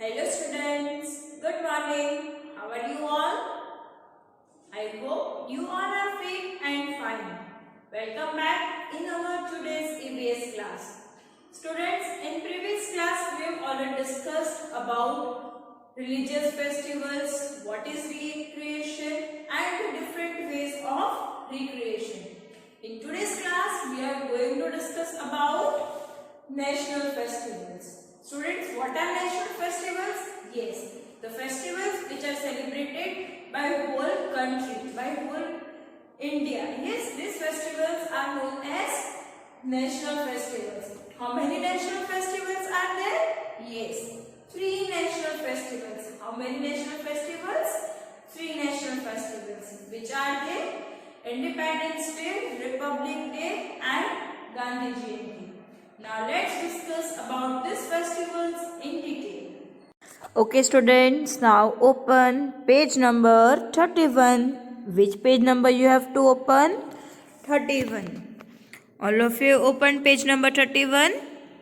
Hello students, good morning. How are you all? I hope you all are fit and fine. Welcome back in our today's EVS class. Students, in previous class we have already discussed about religious festivals, what is recreation and the different ways of recreation. In today's class we are going to discuss about national festivals. Students, what are national festivals? Yes, the festivals which are celebrated by whole country, by whole India. Yes, these festivals are known as national festivals. How many national festivals are there? Yes, 3 national festivals. How many national festivals? 3 national festivals. Which are they? Independence Day, Republic Day and Gandhi Jayanti. Now let's discuss about these festivals in detail. Okay students, now open page number 31. Which page number you have to open? 31. All of you open page number 31?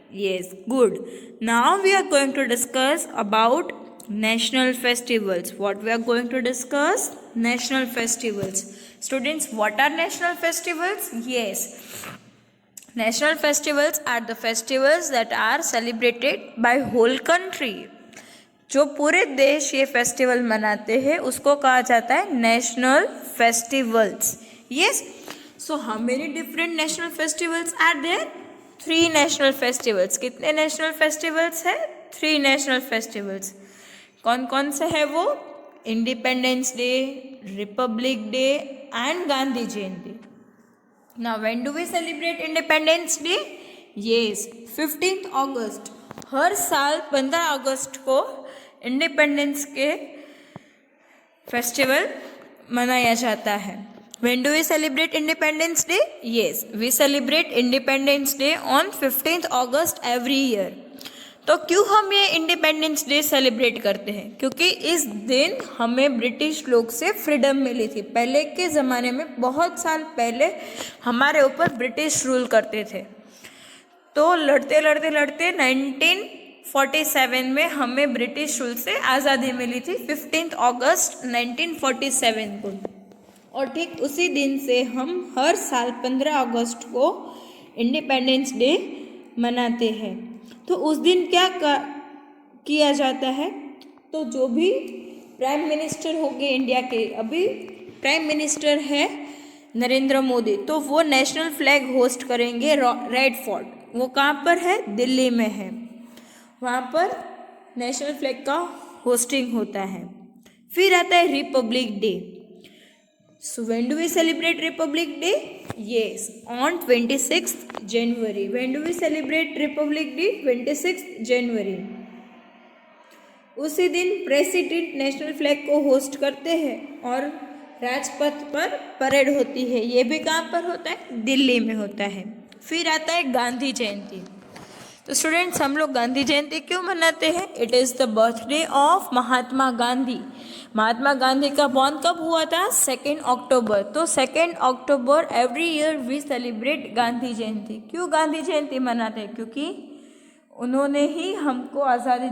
Yes, good. Now we are going to discuss about national festivals. What we are going to discuss? National festivals. Students, what are national festivals? Yes. National festivals are the festivals that are celebrated by whole country. जो पूरे देश ये festival मनाते हैं उसको कहा जाता है national festivals. Yes, so how many different national festivals are there? 3 national festivals. कितने नेशनल फेस्टिवल्स है? 3 नेशनल फेस्टिवल्स. कौन कौन से है वो? Independence Day, Republic Day and Gandhi Jayanti. Now, when do we celebrate Independence Day? Yes, 15th August. हर साल 15 अगस्त को independence के फेस्टिवल मनाया जाता है. When do we celebrate Independence Day? Yes, we celebrate Independence Day on 15th August every year. तो क्यों हम ये इंडिपेंडेंस डे सेलिब्रेट करते हैं? क्योंकि इस दिन हमें ब्रिटिश लोग से फ्रीडम मिली थी. पहले के ज़माने में बहुत साल पहले हमारे ऊपर ब्रिटिश रूल करते थे. तो लड़ते लड़ते लड़ते 1947 में हमें ब्रिटिश रूल से आज़ादी मिली थी, 15 अगस्त 1947 को. और ठीक उसी दिन से हम हर साल 15 अगस्त को इंडिपेंडेंस डे मनाते हैं. तो उस दिन क्या किया जाता है? तो जो भी प्राइम मिनिस्टर होंगे इंडिया के, अभी प्राइम मिनिस्टर है नरेंद्र मोदी, तो वो नेशनल फ्लैग होस्ट करेंगे रेड फोर्ट. वो कहाँ पर है? दिल्ली में है. वहाँ पर नेशनल फ्लैग का होस्टिंग होता है. फिर आता है Republic day. So when do we celebrate Republic Day? Yes, on 26th January. When do we celebrate Republic Day? 26th January. उसी दिन प्रेसिडेंट नेशनल फ्लैग को होस्ट करते हैं और राजपथ पर परेड होती है. ये भी कहाँ पर होता है? दिल्ली में होता है. फिर आता है गांधी जयंती. तो स्टूडेंट्स, हम लोग गांधी जयंती क्यों मनाते हैं? It is the birthday of Mahatma Gandhi. Mahatma Gandhi का बॉर्न कब हुआ था? 2 अक्टूबर. तो 2 October every year we celebrate Gandhi Jayanti. क्यों गांधी जयंती मनाते हैं? क्योंकि उन्होंने ही हमको आज़ादी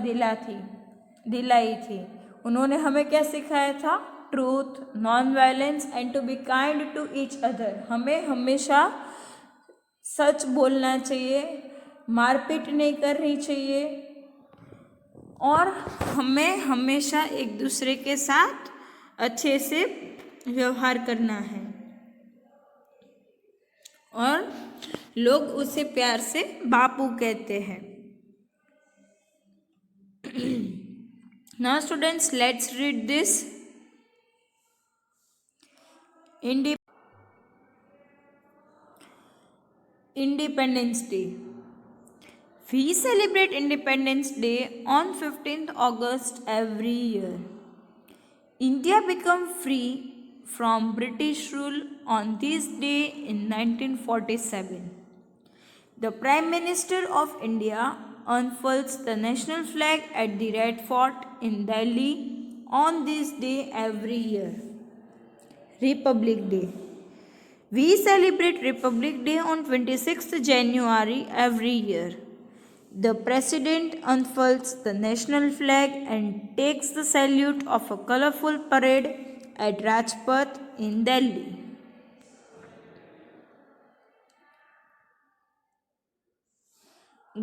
दिलाई थी. उन्होंने हमें क्या सिखाया था? Truth, non violence and to be kind to each other. हमें हमेशा सच बोलना चाहिए, मारपीट नहीं करनी चाहिए और हमें हमेशा एक दूसरे के साथ अच्छे से व्यवहार करना है. और लोग उसे प्यार से बापू कहते हैं. Now students, let's read this. Independence Day. We celebrate Independence Day on 15th August every year. India became free from British rule on this day in 1947. The Prime Minister of India unfurls the national flag at the Red Fort in Delhi on this day every year. Republic Day. We celebrate Republic Day on 26th January every year. The President unfurls the national flag and takes the salute of a colorful parade at Rajpath in Delhi.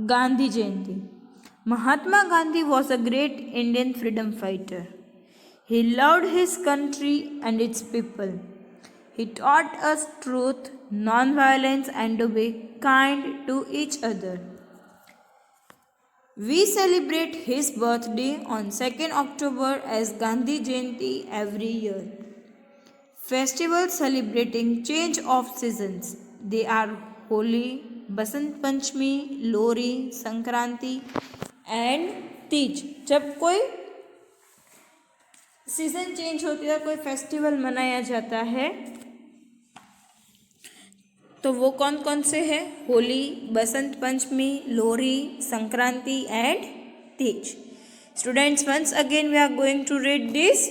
Gandhi Jayanti. Mahatma Gandhi was a great Indian freedom fighter. He loved his country and its people. He taught us truth, non-violence, and to be kind to each other. We celebrate his birthday on 2nd October as Gandhi Jayanti every year. Festivals celebrating change of seasons. They are Holi, Basant Panchami, Lohri, Sankranti and Teej. जब कोई season change होती है, कोई festival मनाया जाता है, तो वो कौन कौन से हैं? Holi, Basant Panchami, Lohri, Sankranti and Teej. Students, once again we are going to read this.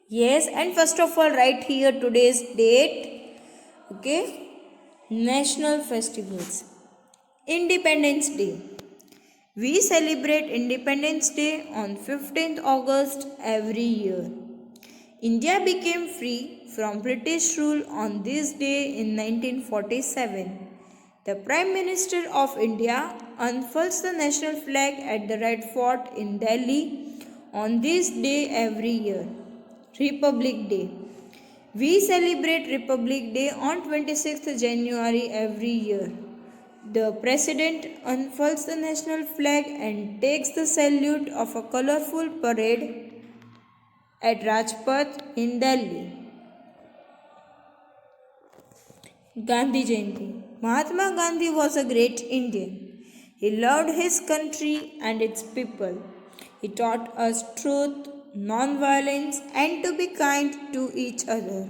Yes, and first of all write here today's date. Okay. National festivals. Independence Day. We celebrate Independence Day on 15th August every year. India became free from British rule on this day in 1947. The Prime Minister of India unfurls the national flag at the Red Fort in Delhi on this day every year. Republic Day. We celebrate Republic Day on 26th January every year. The President unfurls the national flag and takes the salute of a colorful parade at Rajpath in Delhi. Gandhi Jayanti. Mahatma Gandhi was a great Indian. He loved his country and its people. He taught us truth, non-violence, and to be kind to each other.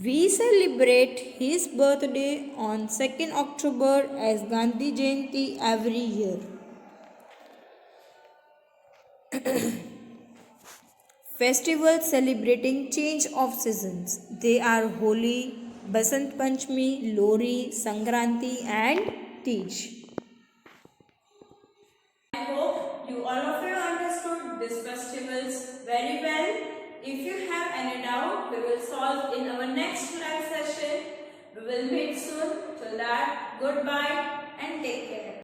We celebrate his birthday on 2nd October as Gandhi Jayanti every year. Festivals celebrating change of seasons. They are Holi, Basant Panchami, Lori, Sankranti and Tej. I hope you all of you understood these festivals very well. If you have any doubt, we will solve in our next live session. We will meet soon. Till that, goodbye and take care.